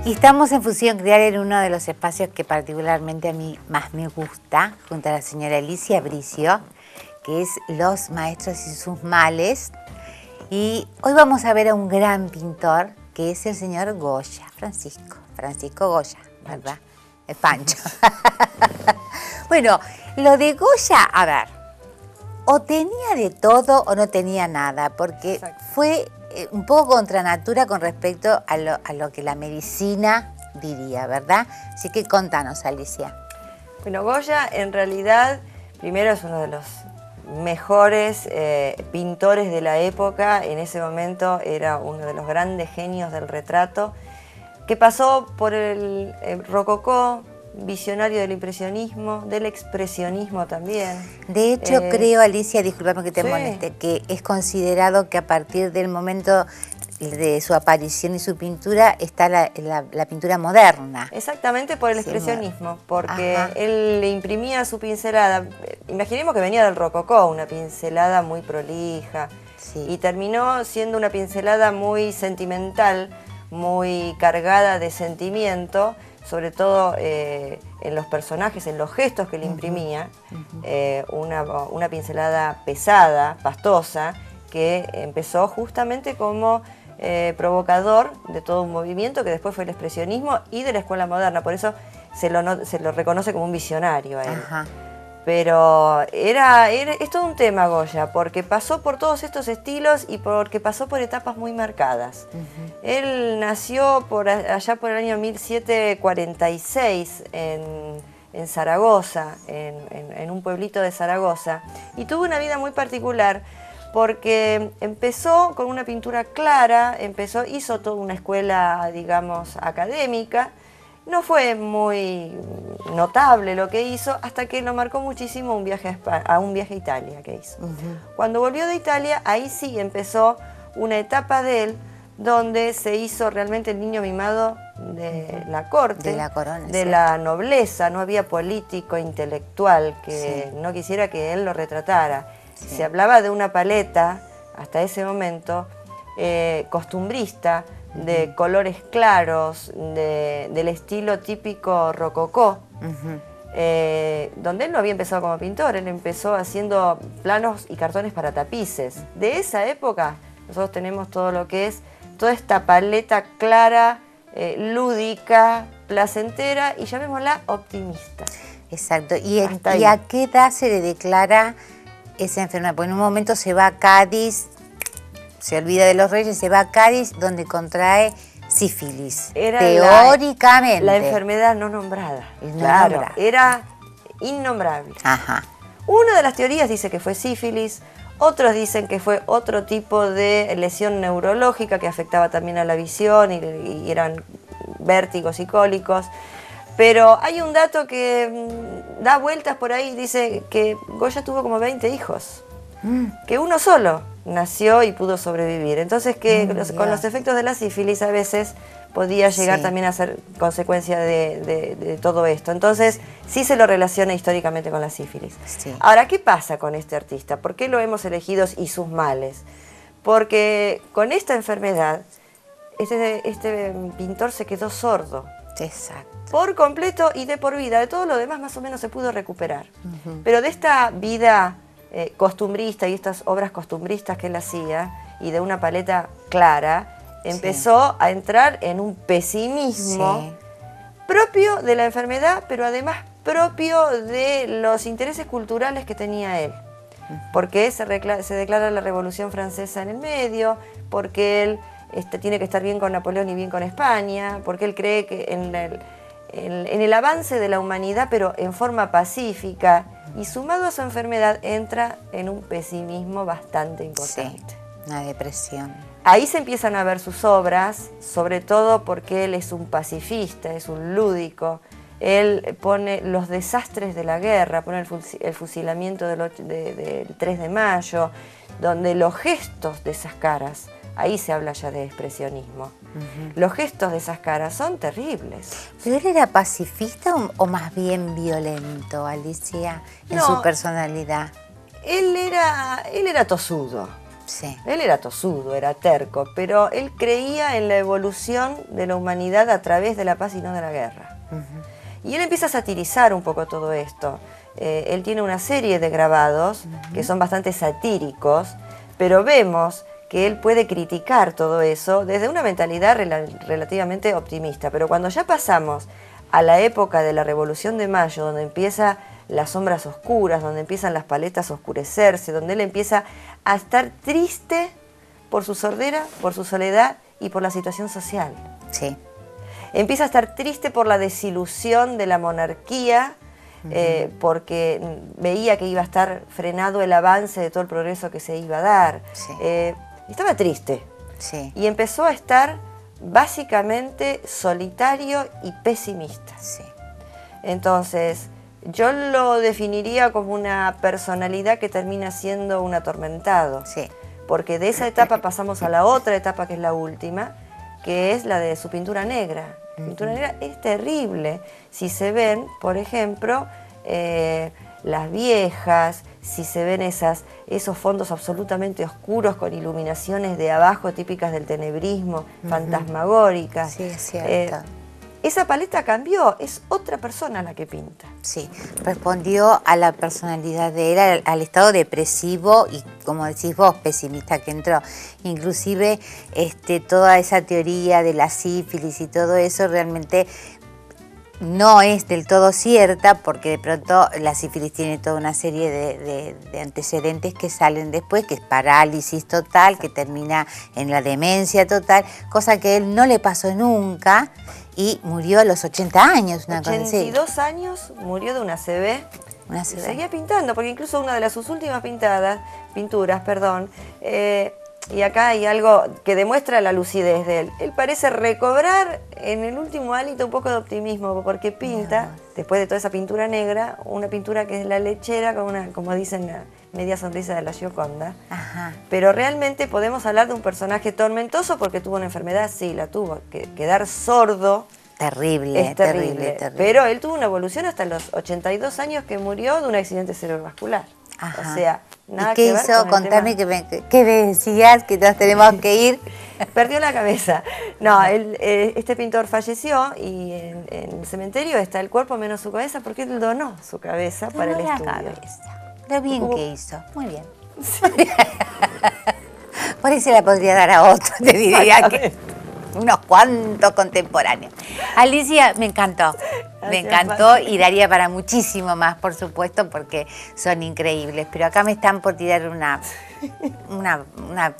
Y estamos en Fusión Crear en uno de los espacios que particularmente a mí más me gusta, junto a la señora Alicia Bricio, que es Los Maestros y sus Males. Y hoy vamos a ver a un gran pintor, que es el señor Goya, Francisco Goya, ¿verdad? El Pancho. Bueno, lo de Goya, a ver, o tenía de todo o no tenía nada, porque Exacto. fue un poco contra natura con respecto a lo que la medicina diría, ¿verdad? Así que contanos, Alicia. Bueno, Goya en realidad, primero es uno de los mejores pintores de la época. En ese momento era uno de los grandes genios del retrato, que pasó por el rococó, visionario del impresionismo, del expresionismo también. De hecho, creo, Alicia, discúlpame que te sí. moleste, que es considerado que a partir del momento de su aparición y su pintura está la pintura moderna. Exactamente, por el expresionismo, porque Ajá. él le imprimía su pincelada. Imaginemos que venía del rococó, una pincelada muy prolija, Sí. y terminó siendo una pincelada muy sentimental, muy cargada de sentimiento, sobre todo en los personajes, en los gestos que le imprimía, una pincelada pesada, pastosa, que empezó justamente como provocador de todo un movimiento que después fue el expresionismo y de la escuela moderna. Por eso se lo reconoce como un visionario a él. Ajá. Pero es todo un tema Goya, porque pasó por todos estos estilos y porque pasó por etapas muy marcadas. Él nació allá por el año 1746 en Zaragoza, en un pueblito de Zaragoza, y tuvo una vida muy particular porque empezó con una pintura clara, hizo toda una escuela, digamos, académica. No fue muy notable lo que hizo, hasta que lo marcó muchísimo un viaje a Italia que hizo. Cuando volvió de Italia, ahí sí empezó una etapa de él, donde se hizo realmente el niño mimado de la corte, De la corona, de sí. la nobleza. No había político intelectual que Sí. no quisiera que él lo retratara. Sí. Se hablaba de una paleta, hasta ese momento, costumbrista, de colores claros, del estilo típico rococó, donde él no había empezado como pintor. Él empezó haciendo planos y cartones para tapices. De esa época nosotros tenemos todo lo que es toda esta paleta clara, lúdica, placentera y llamémosla optimista. Exacto. ¿Y Hasta ahí. a qué edad se le declara esa enfermedad? Porque en un momento se va a Cádiz, se olvida de los reyes, se va a Cádiz, donde contrae sífilis. Era teóricamente. la enfermedad no nombrada. No Claro, nombrada. era innombrable. Ajá. Una de las teorías dice que fue sífilis, otros dicen que fue otro tipo de lesión neurológica que afectaba también a la visión y eran vértigos y cólicos. Pero hay un dato que da vueltas por ahí, dice que Goya tuvo como 20 hijos, que uno solo nació y pudo sobrevivir. Entonces que con los efectos de la sífilis a veces podía llegar Sí. también a ser consecuencia de todo esto. Entonces sí se lo relaciona históricamente con la sífilis. Sí. Ahora, ¿qué pasa con este artista? ¿Por qué lo hemos elegido y sus males? Porque con esta enfermedad este pintor se quedó sordo. Exacto. Por completo y de por vida. De todo lo demás más o menos se pudo recuperar. Pero de esta vida costumbrista y estas obras costumbristas que él hacía y de una paleta clara, empezó a entrar en un pesimismo Sí. propio de la enfermedad, pero además propio de los intereses culturales que tenía él. Porque se declara la Revolución Francesa en el medio, porque él tiene que estar bien con Napoleón y bien con España, porque él cree que en el avance de la humanidad, pero en forma pacífica, y sumado a su enfermedad, entra en un pesimismo bastante importante. Sí. Una depresión. Ahí se empiezan a ver sus obras, sobre todo porque él es un pacifista, es un lúdico. Él pone los desastres de la guerra, pone el fusilamiento del 3 de mayo, donde los gestos de esas caras, ahí se habla ya de expresionismo. Los gestos de esas caras son terribles. ¿Pero él era pacifista o más bien violento, Alicia, en No. su personalidad? Él era tosudo. Sí. Él era tosudo, era terco, pero él creía en la evolución de la humanidad a través de la paz y no de la guerra. Y él empieza a satirizar un poco todo esto. Él tiene una serie de grabados que son bastante satíricos, pero vemos que él puede criticar todo eso desde una mentalidad relativamente optimista. Pero cuando ya pasamos a la época de la Revolución de Mayo, donde empiezan las sombras oscuras, donde empiezan las paletas a oscurecerse, donde él empieza a estar triste por su sordera, por su soledad y por la situación social. Sí. Empieza a estar triste por la desilusión de la monarquía, porque veía que iba a estar frenado el avance de todo el progreso que se iba a dar. Sí. Estaba triste. Sí. Y empezó a estar básicamente solitario y pesimista. Sí. Entonces, yo lo definiría como una personalidad que termina siendo un atormentado. Sí. Porque de esa etapa pasamos a la otra etapa, que es la última, que es la de su pintura negra. La pintura negra es terrible. Si se ven, por ejemplo, las viejas, si se ven esos fondos absolutamente oscuros con iluminaciones de abajo típicas del tenebrismo, fantasmagóricas. Sí, es cierto. Esa paleta cambió, es otra persona la que pinta. Sí, respondió a la personalidad de él, al estado depresivo y, como decís vos, pesimista que entró. Inclusive toda esa teoría de la sífilis y todo eso realmente no es del todo cierta, porque de pronto la sífilis tiene toda una serie de antecedentes que salen después, que es parálisis total, que termina en la demencia total, cosa que a él no le pasó nunca y murió a los 80 años. 82 años, murió de una ACV. Una ACV. Y seguía pintando, porque incluso una de sus últimas pinturas, y acá hay algo que demuestra la lucidez de él. Él parece recobrar en el último hálito un poco de optimismo, porque pinta, después de toda esa pintura negra, una pintura que es la lechera, con una, como dicen, la media sonrisa de la Gioconda. Ajá. Pero realmente podemos hablar de un personaje tormentoso porque tuvo una enfermedad, sí, la tuvo, que quedar sordo. Terrible, Es terrible. terrible. Pero él tuvo una evolución hasta los 82 años, que murió de un accidente cerebrovascular. Ajá. O sea, nada ¿Y qué que ver hizo? con el Contame tema. que me decías que nos tenemos que ir. Perdió la cabeza. No, este pintor falleció y en el cementerio está el cuerpo menos su cabeza, porque él donó su cabeza para el la estudio. cabeza. Lo bien Hubo- que hizo. Muy bien. Por ahí se la podría dar a otro, te diría que unos cuantos contemporáneos. Alicia, me encantó. Me Gracias, encantó Pati. y daría para muchísimo más, por supuesto, porque son increíbles. Pero acá me están por tirar una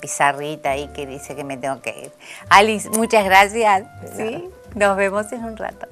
pizarrita ahí que dice que me tengo que ir. Alice, muchas gracias. ¿Sí? Nos vemos en un rato.